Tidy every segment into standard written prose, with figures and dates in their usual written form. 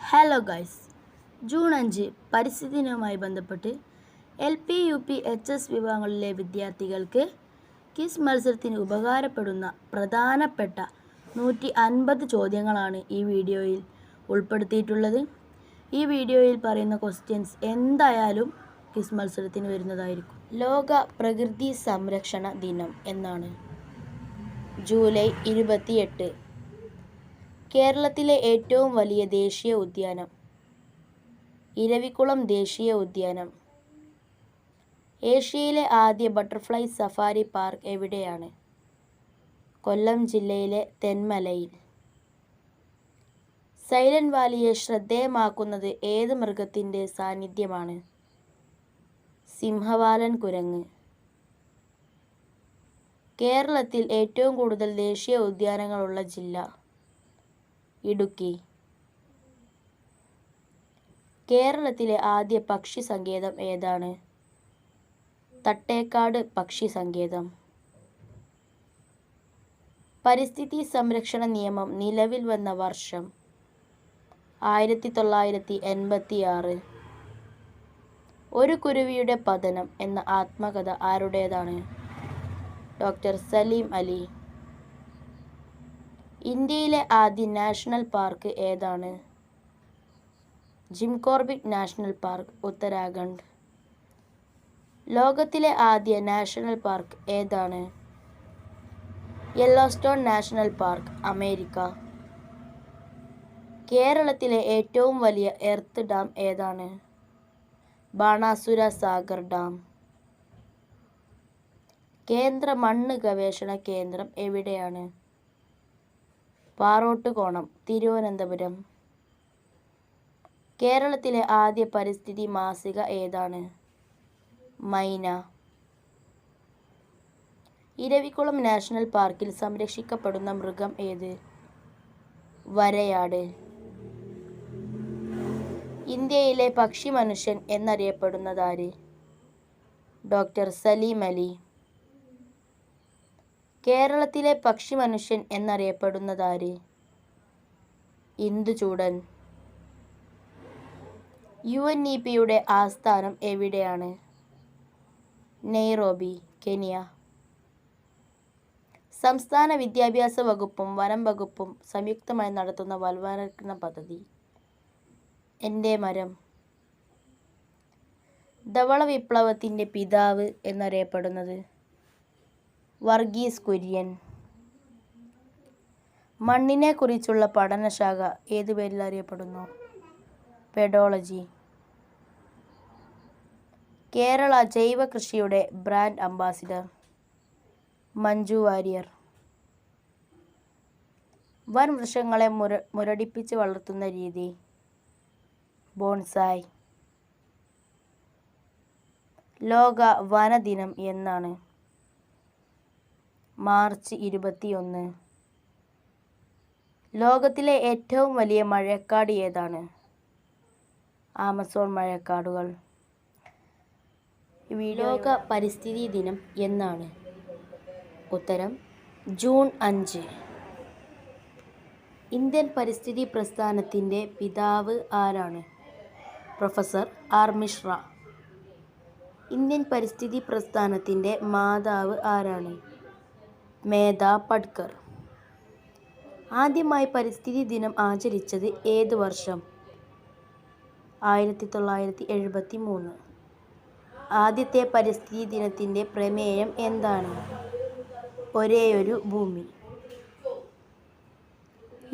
Hello guys, June 5 പരിസ്ഥിതി ദിനവുമായി ബന്ധപ്പെട്ട് LP, UP, HS വിഭാഗങ്ങളിലെ വിദ്യാർത്ഥികൾക്ക് ക്വിസ് മത്സരത്തിന് ഉപകാരപ്പെടുന്ന പ്രധാനപ്പെട്ട 150 ചോദ്യങ്ങളാണ് ഈ വീഡിയോയിൽ ഉൾപ്പെടുത്തിയിട്ടുള്ളത്. ഈ വീഡിയോയിൽ പറയുന്ന ക്വസ്റ്റ്യൻസ് എന്തായാലും ക്വിസ് മത്സരത്തിന് വരുന്നതായിരിക്കും. ലോക പ്രകൃതി സംരക്ഷണ ദിനം എന്നാണ്. ജൂലൈ 28. കേരളത്തിലെ ഏറ്റവും വലിയ ദേശീയ ഉദ്യാനം ഇരവികുളം ദേശീയ ഉദ്യാനം. ഏഷ്യയിലെ ആദ്യ ബട്ടർഫ്ലൈ സഫാരി പാർക്ക് എവിടെയാണ്? കൊല്ലം ജില്ലയിലെ തെന്മലയിൽ. സൈലന്റ് വാലിയെ ശ്രദ്ധേയമാക്കുന്നത് ഏത് മൃഗത്തിൻ്റെ സാന്നിധ്യമാണ്? സിംഹവാലൻ കുരങ്ങ്. കേരളത്തിൽ ഏറ്റവും കൂടുതൽ ദേശീയ ഉദ്യാനങ്ങളുള്ള ജില്ല? ഇടുക്കി. കേരളത്തിലെ ആദ്യ പക്ഷി സങ്കേതം ഏതാണ്? തട്ടേക്കാട് പക്ഷി സങ്കേതം. പരിസ്ഥിതി സംരക്ഷണ നിയമം നിലവിൽ വന്ന വർഷം? 1986. ഒരു കുരുവിയുടെ പതനം എന്ന ആത്മകഥ ആരുടേതാണ്? ഡോക്ടർ സലീം അലി. ഇന്ത്യയിലെ ആദ്യ നാഷണൽ പാർക്ക് ഏതാണ്? Jim Corbett national park, Uttarakhand. ലോകത്തിലെ ആദ്യ നാഷണൽ പാർക്ക് ഏതാണ്? Yellowstone national park, America. കേരളത്തിലെ ഏറ്റവും വലിയ എർത്ത് ഡാം ഏതാണ്? ബാണാസുര സാഗർ ഡാം. കേന്ദ്ര മണ്ണ് ഗവേഷണ കേന്ദ്രം എവിടെയാണ്? പാറോട്ടുകോണം, തിരുവനന്തപുരം. കേരളത്തിലെ ആദ്യ പരിസ്ഥിതി മാസിക ഏതാണ്? മൈന. ഇരവികുളം നാഷണൽ പാർക്കിൽ സംരക്ഷിക്കപ്പെടുന്ന മൃഗം ഏത്? വരയാട്. ഇന്ത്യയിലെ പക്ഷി മനുഷ്യൻ എന്നറിയപ്പെടുന്നതാര്? ഡോക്ടർ സലീം അലി. കേരളത്തിലെ പക്ഷി മനുഷ്യൻ എന്നറിയപ്പെടുന്നതാര്? ഇന്ദുചൂടൻ. UNEP-യുടെ ആസ്ഥാനം എവിടെയാണ്? Nairobi, Kenya. സംസ്ഥാന വിദ്യാഭ്യാസ വകുപ്പും വനം വകുപ്പും സംയുക്തമായി നടത്തുന്ന വനവൽക്കരണ പദ്ധതി? എൻ്റെ മരം. ധവള വിപ്ലവത്തിൻ്റെ പിതാവ് എന്നറിയപ്പെടുന്നത്? വർഗീസ് കുര്യൻ. മണ്ണിനെ കുറിച്ചുള്ള പഠനശാഖ ഏതു പേരിൽ അറിയപ്പെടുന്നു? പെഡോളജി. കേരള ജൈവ കൃഷിയുടെ ബ്രാൻഡ് അംബാസിഡർ? മഞ്ജു വാര്യർ. വൻവൃക്ഷങ്ങളെ മുരടിപ്പിച്ച് വളർത്തുന്ന രീതി? ബോൺസായ്. ലോക വനദിനം എന്നാണ്? മാർച്ച് 21. ലോകത്തിലെ ഏറ്റവും വലിയ മഴക്കാട് ഏതാണ്? ആമസോൺ മഴക്കാടുകൾ. ലോക പരിസ്ഥിതി ദിനം എന്നാണ്? ഉത്തരം ജൂൺ 5. ഇന്ത്യൻ പരിസ്ഥിതി പ്രസ്ഥാനത്തിൻ്റെ പിതാവ് ആരാണ്? Professor R. മിശ്ര. ഇന്ത്യൻ പരിസ്ഥിതി പ്രസ്ഥാനത്തിൻ്റെ മാതാവ് ആരാണ്? മേധാ പട്കർ. ആദ്യമായി പരിസ്ഥിതി ദിനം ആചരിച്ചത് ഏത് വർഷം? 1973. ആദ്യത്തെ പരിസ്ഥിതി ദിനത്തിൻ്റെ പ്രമേയം എന്താണ്? ഒരേയൊരു ഭൂമി.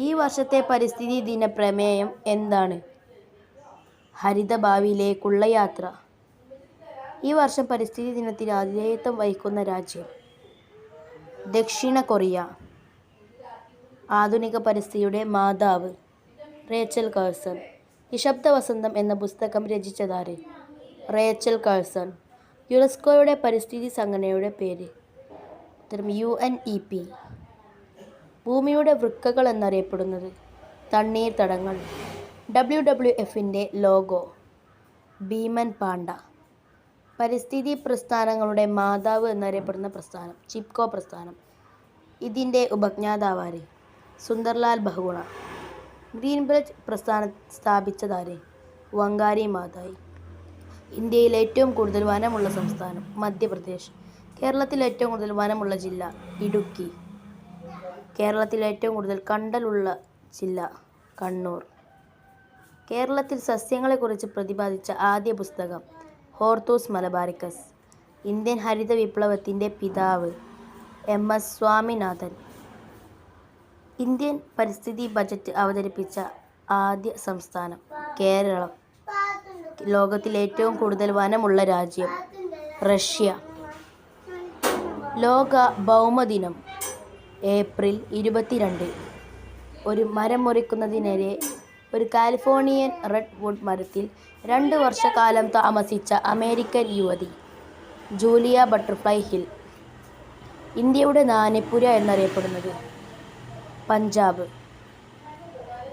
ഈ വർഷത്തെ പരിസ്ഥിതി ദിന പ്രമേയം എന്താണ്? ഹരിതഭാവിയിലേക്കുള്ള യാത്ര. ഈ വർഷം പരിസ്ഥിതി ദിനത്തിന് ആതിഥേയത്വം വഹിക്കുന്ന രാജ്യം? ദക്ഷിണ കൊറിയ. ആധുനിക പരിസ്ഥിതിയുടെ മാതാവ്? Rachel Carson. നിശബ്ദ വസന്തം എന്ന പുസ്തകം രചിച്ചതാര്? Rachel Carson. യുനെസ്കോയുടെ പരിസ്ഥിതി സംഘടനയുടെ പേര്? ഉത്തരം UNEP. ഭൂമിയുടെ വൃക്കകൾ എന്നറിയപ്പെടുന്നത്? തണ്ണീർത്തടങ്ങൾ. WWFൻ്റെ ലോഗോ? ഭീമൻ പാണ്ട. പരിസ്ഥിതി പ്രസ്ഥാനങ്ങളുടെ മാതാവ് എന്നറിയപ്പെടുന്ന പ്രസ്ഥാനം? ചിപ്കോ പ്രസ്ഥാനം. ഇതിൻ്റെ ഉപജ്ഞാതാവാര്? സുന്ദർലാൽ ബഹുഗുണ. ഗ്രീൻ ബെൽറ്റ് പ്രസ്ഥാനം സ്ഥാപിച്ചതാര്? വങ്കാരി മാതായി. ഇന്ത്യയിൽ ഏറ്റവും കൂടുതൽ വനമുള്ള സംസ്ഥാനം? മധ്യപ്രദേശ്. കേരളത്തിൽ ഏറ്റവും കൂടുതൽ വനമുള്ള ജില്ല? ഇടുക്കി. കേരളത്തിൽ ഏറ്റവും കൂടുതൽ കണ്ടലുള്ള ജില്ല? കണ്ണൂർ. കേരളത്തിൽ സസ്യങ്ങളെക്കുറിച്ച് പ്രതിപാദിച്ച ആദ്യ പുസ്തകം? Hortus Malabaricus. ഇന്ത്യൻ ഹരിത വിപ്ലവത്തിൻ്റെ പിതാവ്? എം.എസ്. സ്വാമിനാഥൻ. ഇന്ത്യൻ പരിസ്ഥിതി ബജറ്റ് അവതരിപ്പിച്ച ആദ്യ സംസ്ഥാനം? കേരളം. ലോകത്തിൽ ഏറ്റവും കൂടുതൽ വനമുള്ള രാജ്യം? റഷ്യ. ലോക ഭൗമദിനം ഏപ്രിൽ 22. ഒരു മരം മുറിക്കുന്നതിനെതിരെ ഒരു കാലിഫോർണിയൻ റെഡ് വുഡ് മരത്തിൽ 2 വർഷക്കാലം താമസിച്ച അമേരിക്കൻ യുവതി? Julia butterfly hill. ഇന്ത്യയുടെ നാനേപ്പുര എന്നറിയപ്പെടുന്നത്? പഞ്ചാബ്.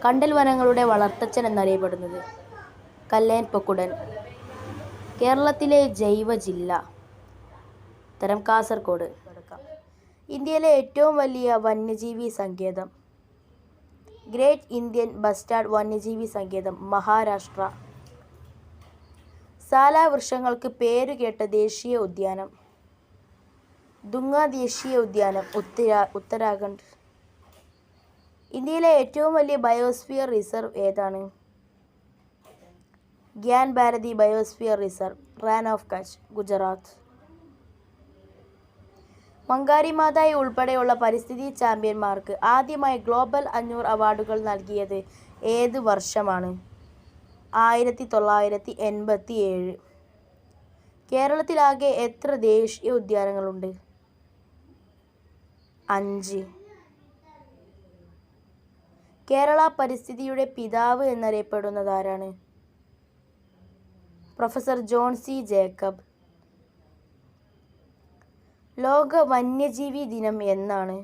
കണ്ടൽ വനങ്ങളുടെ വളർത്തച്ഛൻ എന്നറിയപ്പെടുന്നത്? കല്ലേൻ പൊക്കുടൻ. കേരളത്തിലെ ജൈവ ജില്ല? ഉത്തരം കാസർഗോഡ്. ഇന്ത്യയിലെ ഏറ്റവും വലിയ വന്യജീവി സങ്കേതം? ഗ്രേറ്റ് ഇന്ത്യൻ ബസ്റ്റാർഡ് വന്യജീവി സങ്കേതം, മഹാരാഷ്ട്ര. സാല വൃക്ഷങ്ങൾക്ക് പേരുകേട്ട ദേശീയ ഉദ്യാനം? ദുംഗ ദേശീയ ഉദ്യാനം, ഉത്തരാഖണ്ഡ്. ഇന്ത്യയിലെ ഏറ്റവും വലിയ ബയോസ്ഫിയർ റിസർവ് ഏതാണ്? Gyan Bharati biosphere reserve, Rann of Kutch, Gujarat. Wangari Maathai ഉൾപ്പെടെയുള്ള പരിസ്ഥിതി ചാമ്പ്യന്മാർക്ക് ആദ്യമായി ഗ്ലോബൽ 500 അവാർഡുകൾ നൽകിയത് ഏത് വർഷമാണ്? 1987. കേരളത്തിലാകെ എത്ര ദേശീയ ഉദ്യാനങ്ങളുണ്ട്? 5. കേരള പരിസ്ഥിതിയുടെ പിതാവ് എന്നറിയപ്പെടുന്നതാരാണ്? പ്രൊഫസർ ജോൺ സി ജേക്കബ്. ലോക വന്യജീവി ദിനം എന്നാണ്?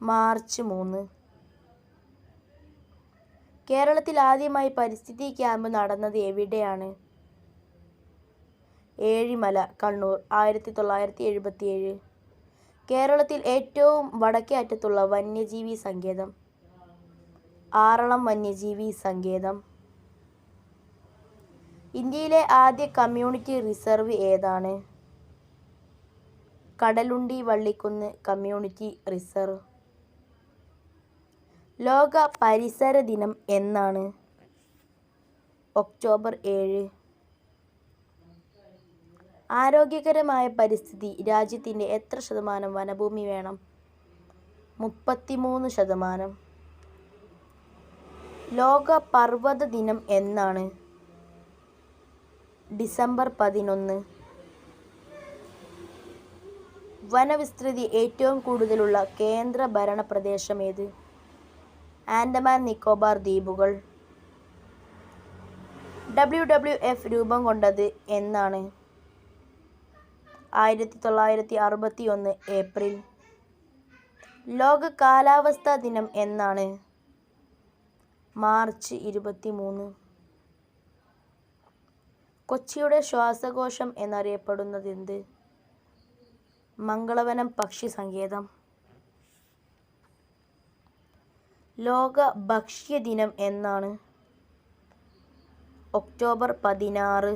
മാർച്ച് 3. കേരളത്തിൽ ആദ്യമായി പരിസ്ഥിതി ക്യാമ്പ് നടന്നത് എവിടെയാണ്? ഏഴിമല, കണ്ണൂർ, 1977. കേരളത്തിൽ ഏറ്റവും വടക്കേ അറ്റത്തുള്ള വന്യജീവി സങ്കേതം? ആറളം വന്യജീവി സങ്കേതം. ഇന്ത്യയിലെ ആദ്യ കമ്മ്യൂണിറ്റി റിസർവ് ഏതാണ്? Kadalundi Vallikkunnu community reserve. ലോക പരിസര ദിനം എന്നാണ്? ഒക്ടോബർ 7. ആരോഗ്യകരമായ പരിസ്ഥിതി രാജ്യത്തിൻ്റെ എത്ര ശതമാനം വനഭൂമി വേണം? 33%. ലോക പർവ്വത ദിനം എന്നാണ്? ഡിസംബർ 11. വനവിസ്തൃതി ഏറ്റവും കൂടുതലുള്ള കേന്ദ്ര ഭരണ പ്രദേശം ഏത്? ആൻഡമാൻ നിക്കോബാർ ദ്വീപുകൾ. WWF രൂപം കൊണ്ടത് എന്നാണ്? 1961 ഏപ്രിൽ. ലോക കാലാവസ്ഥാ ദിനം എന്നാണ്? മാർച്ച് 23. കൊച്ചിയുടെ ശ്വാസകോശം എന്നറിയപ്പെടുന്നതെന്ത്? മംഗളവനം പക്ഷി സങ്കേതം. ലോക ഭക്ഷ്യ ദിനം എന്നാണ്? ഒക്ടോബർ 16.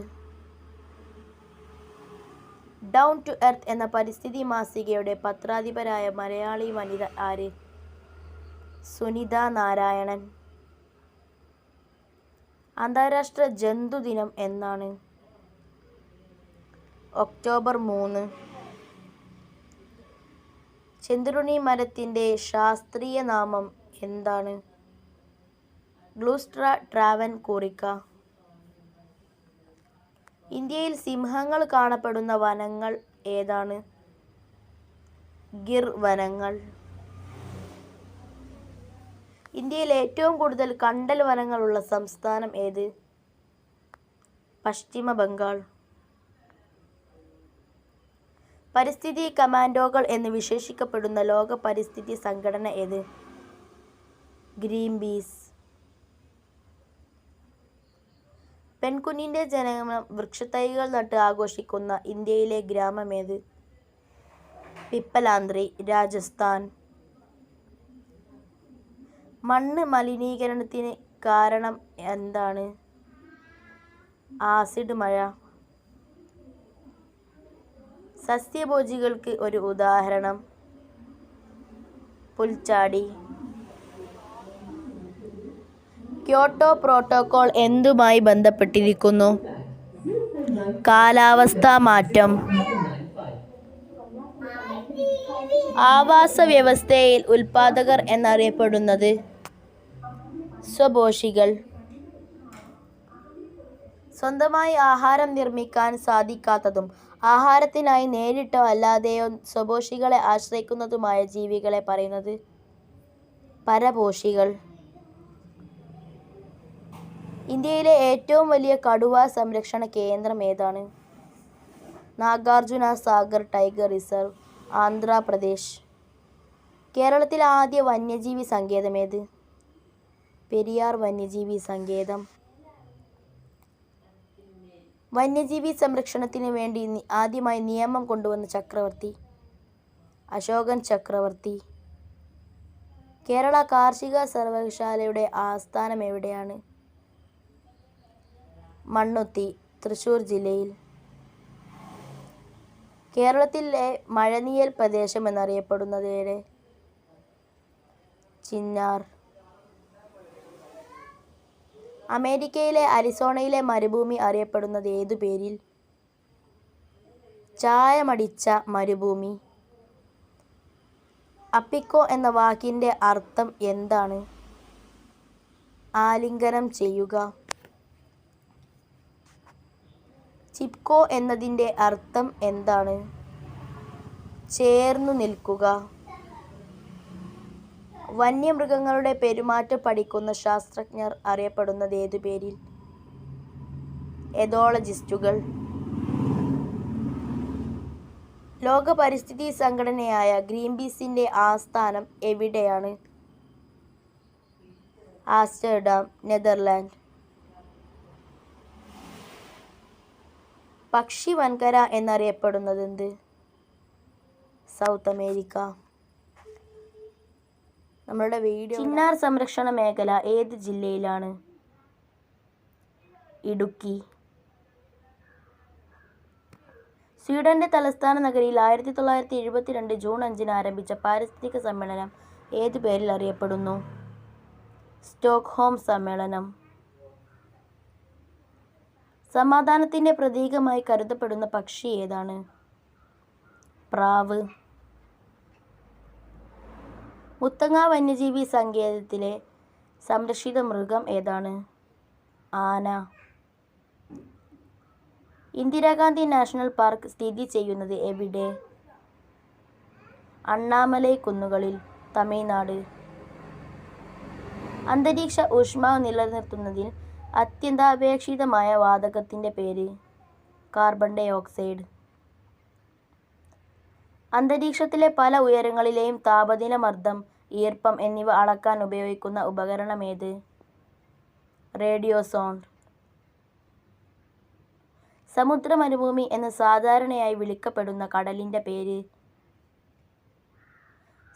ഡൗൺ ടു എർത്ത് എന്ന പരിസ്ഥിതി മാസികയുടെ പത്രാധിപരായ മലയാളി വനിത ആര്? സുനിത നാരായണൻ. അന്താരാഷ്ട്ര ജന്തു ദിനം എന്നാണ്? ഒക്ടോബർ 3. ചെന്തുരുണി മരത്തിൻ്റെ ശാസ്ത്രീയ നാമം എന്താണ്? ഗ്ലൂസ്ട്ര ട്രാവൻകൂറിക്ക. ഇന്ത്യയിൽ സിംഹങ്ങൾ കാണപ്പെടുന്ന വനങ്ങൾ ഏതാണ്? ഗിർ വനങ്ങൾ. ഇന്ത്യയിൽ ഏറ്റവും കൂടുതൽ കണ്ടൽ വനങ്ങളുള്ള സംസ്ഥാനം ഏത്? പശ്ചിമ ബംഗാൾ. പരിസ്ഥിതി കമാൻഡോകൾ എന്ന് വിശേഷിക്കപ്പെടുന്ന ലോക പരിസ്ഥിതി സംഘടന ഏത്? ഗ്രീൻപീസ്. പെൺകുഞ്ഞിൻ്റെ ജനനം വൃക്ഷത്തൈകൾ നട്ട് ആഘോഷിക്കുന്ന ഇന്ത്യയിലെ ഗ്രാമമേത്? പിപ്പലാന്ത്രി, രാജസ്ഥാൻ. മണ്ണ് മലിനീകരണത്തിന് കാരണം എന്താണ്? ആസിഡ് മഴ. സസ്യഭോജികൾക്ക് ഒരു ഉദാഹരണം? പുൽച്ചാടി. ക്യോട്ടോ പ്രോട്ടോക്കോൾ എന്തുമായി ബന്ധപ്പെട്ടിരിക്കുന്നു? കാലാവസ്ഥാ മാറ്റം. ആവാസ വ്യവസ്ഥയിൽ ഉൽപ്പാദകർ എന്നറിയപ്പെടുന്നത്? സ്വപോഷികൾ. സ്വന്തമായി ആഹാരം നിർമ്മിക്കാൻ സാധിക്കാത്തതും ആഹാരത്തിനായി നേരിട്ടോ അല്ലാതെയോ സ്വപോഷികളെ ആശ്രയിക്കുന്നതുമായ ജീവികളെ പറയുന്നത്? പരപോഷികൾ. ഇന്ത്യയിലെ ഏറ്റവും വലിയ കടുവ സംരക്ഷണ കേന്ദ്രം ഏതാണ്? Nagarjuna Sagar tiger reserve, Andhra Pradesh. കേരളത്തിലെ ആദ്യ വന്യജീവി സങ്കേതം ഏത്? പെരിയാർ വന്യജീവി സങ്കേതം. വന്യജീവി സംരക്ഷണത്തിന് വേണ്ടി ആദ്യമായി നിയമം കൊണ്ടുവന്ന ചക്രവർത്തി? അശോകൻ ചക്രവർത്തി. കേരള കാർഷിക സർവകലാശാലയുടെ ആസ്ഥാനം എവിടെയാണ്? മണ്ണുത്തി, തൃശ്ശൂർ ജില്ലയിൽ. കേരളത്തിലെ മഴനിഴൽ പ്രദേശം എന്നറിയപ്പെടുന്നത് ഏത്? ചിന്നാർ. അമേരിക്കയിലെ അരിസോണയിലെ മരുഭൂമി അറിയപ്പെടുന്നത് ഏതു പേരിൽ? ചായമടിച്ച മരുഭൂമി. അപ്പിക്കോ എന്ന വാക്കിൻ്റെ അർത്ഥം എന്താണ്? ആലിംഗനം ചെയ്യുക. ചിപ്കോ എന്നതിൻ്റെ അർത്ഥം എന്താണ്? ചേർന്നു നിൽക്കുക. വന്യമൃഗങ്ങളുടെ പെരുമാറ്റം പഠിക്കുന്ന ശാസ്ത്രജ്ഞർ അറിയപ്പെടുന്നത് ഏതു പേരിൽ? എതോളജിസ്റ്റുകൾ. ലോക പരിസ്ഥിതി സംഘടനയായ ഗ്രീൻപീസിൻ്റെ ആസ്ഥാനം എവിടെയാണ്? Amsterdam, Netherland. പക്ഷി വൻകര എന്നറിയപ്പെടുന്നത് എന്ത്? South America. നമ്മളുടെ വീഡിയോ. ചിന്നാർ സംരക്ഷണ മേഖല ഏത് ജില്ലയിലാണ്? ഇടുക്കി. സ്വീഡന്റെ തലസ്ഥാന നഗരിയിൽ 1972 ജൂൺ 5 ആരംഭിച്ച പാരിസ്ഥിതിക സമ്മേളനം ഏതു പേരിൽ അറിയപ്പെടുന്നു? സ്റ്റോക്ക്ഹോം സമ്മേളനം. സമാധാനത്തിൻ്റെ പ്രതീകമായി കരുതപ്പെടുന്ന പക്ഷി ഏതാണ്? പ്രാവ്. മുത്തങ്ങ വന്യജീവി സങ്കേതത്തിലെ സംരക്ഷിത മൃഗം ഏതാണ്? ആന. ഇന്ദിരാഗാന്ധി നാഷണൽ പാർക്ക് സ്ഥിതി ചെയ്യുന്നത് എവിടെ? അണ്ണാമലൈ കുന്നുകളിൽ, തമിഴ്നാട്. അന്തരീക്ഷ ഊഷ്മാവ് നിലനിർത്തുന്നതിൽ അത്യന്താപേക്ഷിതമായ വാതകത്തിൻ്റെ പേര്? Carbon dioxide. അന്തരീക്ഷത്തിലെ പല ഉയരങ്ങളിലെയും താപനില, മർദ്ദം, ഈർപ്പം എന്നിവ അളക്കാൻ ഉപയോഗിക്കുന്ന ഉപകരണം ഏത്? റേഡിയോസോണ്ട്. സമുദ്ര മരുഭൂമി എന്ന് സാധാരണയായി വിളിക്കപ്പെടുന്ന കടലിൻ്റെ പേര്?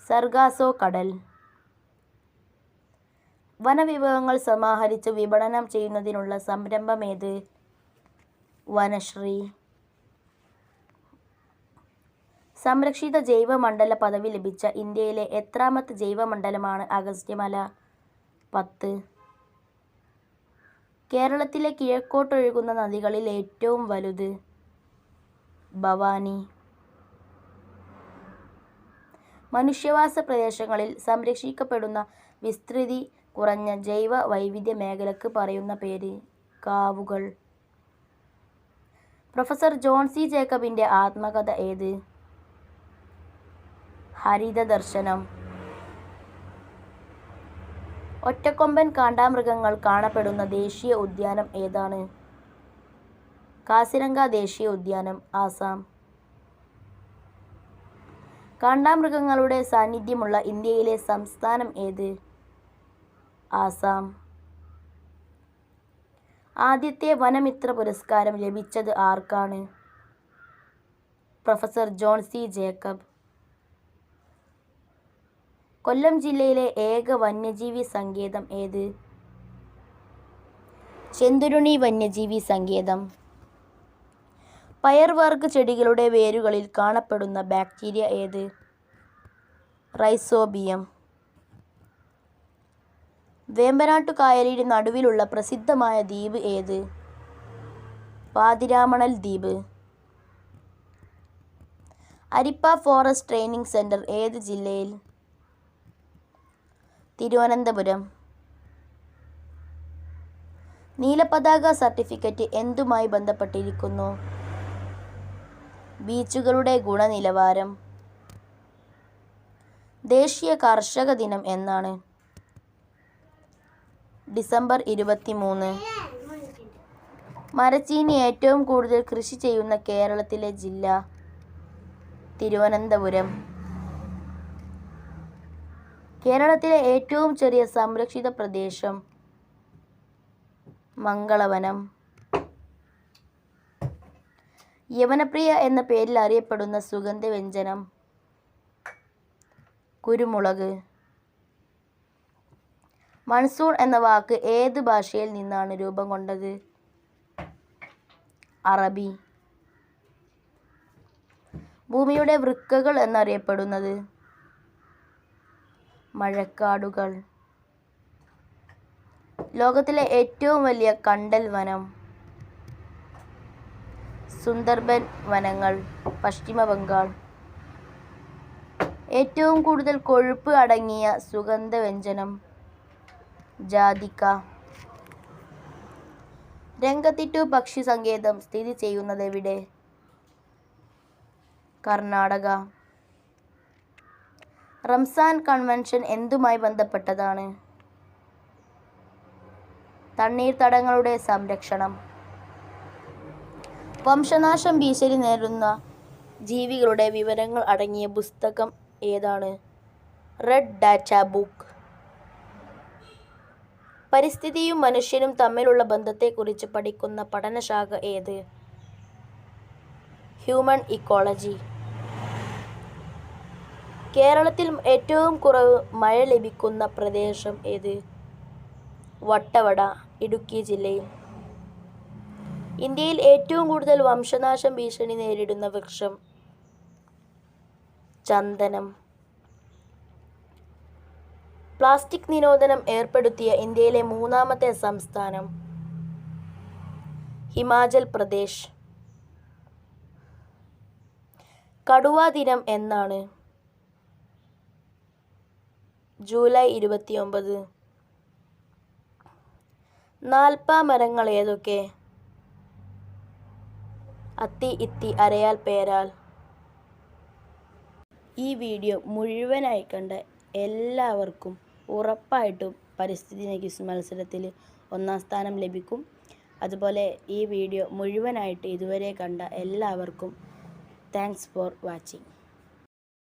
സർഗാസോ കടൽ. വനവിഭവങ്ങൾ സമാഹരിച്ച് വിപണനം ചെയ്യുന്നതിനുള്ള സംരംഭം ഏത്? വനശ്രീ. സംരക്ഷിത ജൈവമണ്ഡല പദവി ലഭിച്ച ഇന്ത്യയിലെ എത്രാമത്തെ ജൈവമണ്ഡലമാണ് അഗസ്ത്യമല? 10. കേരളത്തിലെ കിഴക്കോട്ടൊഴുകുന്ന നദികളിൽ ഏറ്റവും വലുത്? ഭവാനി. മനുഷ്യവാസ പ്രദേശങ്ങളിൽ സംരക്ഷിക്കപ്പെടുന്ന വിസ്തൃതി കുറഞ്ഞ ജൈവ വൈവിധ്യ മേഖലക്ക് പറയുന്ന പേര്? കാവുകൾ. പ്രൊഫസർ ജോൺ സി ജേക്കബിൻ്റെ ആത്മകഥ ഏത്? ഹരിതദർശനം. ഒറ്റക്കൊമ്പൻ കാണ്ടാമൃഗങ്ങൾ കാണപ്പെടുന്ന ദേശീയ ഉദ്യാനം ഏതാണ്? കാസിരംഗ ദേശീയ ഉദ്യാനം, ആസാം. കാണ്ടാമൃഗങ്ങളുടെ സാന്നിധ്യമുള്ള ഇന്ത്യയിലെ സംസ്ഥാനം ഏത്? ആസാം. ആദ്യത്തെ വനമിത്ര പുരസ്കാരം ലഭിച്ചത് ആർക്കാണ്? പ്രൊഫസർ ജോൺ സി ജേക്കബ്. കൊല്ലം ജില്ലയിലെ ഏക വന്യജീവി സങ്കേതം ഏത്? ചെന്തുരുണി വന്യജീവി സങ്കേതം. പയർവർഗ്ഗ ചെടികളുടെ വേരുകളിൽ കാണപ്പെടുന്ന ബാക്ടീരിയ ഏത്? റൈസോബിയം. വേമ്പനാട്ടുകായലിന് നടുവിലുള്ള പ്രസിദ്ധമായ ദ്വീപ് ഏത്? പാതിരാമണൽ ദ്വീപ്. അരിപ്പ ഫോറസ്റ്റ് ട്രെയിനിങ് സെന്റർ ഏത് ജില്ലയിൽ? തിരുവനന്തപുരം. നീലപതാക സർട്ടിഫിക്കറ്റ് എന്തുമായി ബന്ധപ്പെട്ടിരിക്കുന്നു? ബീച്ചുകളുടെ ഗുണനിലവാരം. ദേശീയ കർഷക ദിനം എന്നാണ്? ഡിസംബർ 23. മരച്ചീനി ഏറ്റവും കൂടുതൽ കൃഷി ചെയ്യുന്ന കേരളത്തിലെ ജില്ല? തിരുവനന്തപുരം. കേരളത്തിലെ ഏറ്റവും ചെറിയ സംരക്ഷിത പ്രദേശം? മംഗളവനം. യവനപ്രിയ എന്ന പേരിൽ അറിയപ്പെടുന്ന സുഗന്ധവ്യഞ്ജനം? കുരുമുളക്. മൺസൂൺ എന്ന വാക്ക് ഏത് ഭാഷയിൽ നിന്നാണ് രൂപം കൊണ്ടത്? അറബി. ഭൂമിയുടെ വൃക്കകൾ എന്നറിയപ്പെടുന്നത്? മഴക്കാടുകൾ. ലോകത്തിലെ ഏറ്റവും വലിയ കണ്ടൽ വനം? സുന്ദർബൻ വനങ്ങൾ, പശ്ചിമ ബംഗാൾ. ഏറ്റവും കൂടുതൽ കൊഴുപ്പ് അടങ്ങിയ സുഗന്ധവ്യഞ്ജനം? ജാതിക്ക. രംഗത്തിട്ടു പക്ഷി സങ്കേതം സ്ഥിതി ചെയ്യുന്നത് എവിടെ? കർണാടക. റംസാൻ കൺവെൻഷൻ എന്തുമായി ബന്ധപ്പെട്ടതാണ്? തണ്ണീർത്തടങ്ങളുടെ സംരക്ഷണം. വംശനാശം ഭീഷണി നേരിടുന്ന ജീവികളുടെ വിവരങ്ങൾ അടങ്ങിയ പുസ്തകം ഏതാണ്? Red data book. പരിസ്ഥിതിയും മനുഷ്യനും തമ്മിലുള്ള ബന്ധത്തെക്കുറിച്ച് പഠിക്കുന്ന പഠനശാഖ ഏത്? Human ecology. കേരളത്തിൽ ഏറ്റവും കുറവ് മഴ ലഭിക്കുന്ന പ്രദേശം ഏത്? വട്ടവട, ഇടുക്കി ജില്ലയിൽ. ഇന്ത്യയിൽ ഏറ്റവും കൂടുതൽ വംശനാശം ഭീഷണി നേരിടുന്ന വൃക്ഷം? ചന്ദനം. പ്ലാസ്റ്റിക് നിരോധനം ഏർപ്പെടുത്തിയ ഇന്ത്യയിലെ മൂന്നാമത്തെ സംസ്ഥാനം? ഹിമാചൽ പ്രദേശ്. കടുവാ ദിനം എന്നാണ്? ജൂലൈ 29. നാൽപ്പാമരങ്ങൾ ഏതൊക്കെ? അത്തി, ഇത്തി, അരയാൽ, പേരാൽ. ഈ വീഡിയോ മുഴുവനായി കണ്ട എല്ലാവർക്കും ഉറപ്പായിട്ടും പരിസ്ഥിതി ക്വിസ് മത്സരത്തിൽ 1ാം സ്ഥാനം ലഭിക്കും. അതുപോലെ ഈ വീഡിയോ മുഴുവനായിട്ട് ഇതുവരെ കണ്ട എല്ലാവർക്കും താങ്ക്സ് ഫോർ വാച്ചിങ്.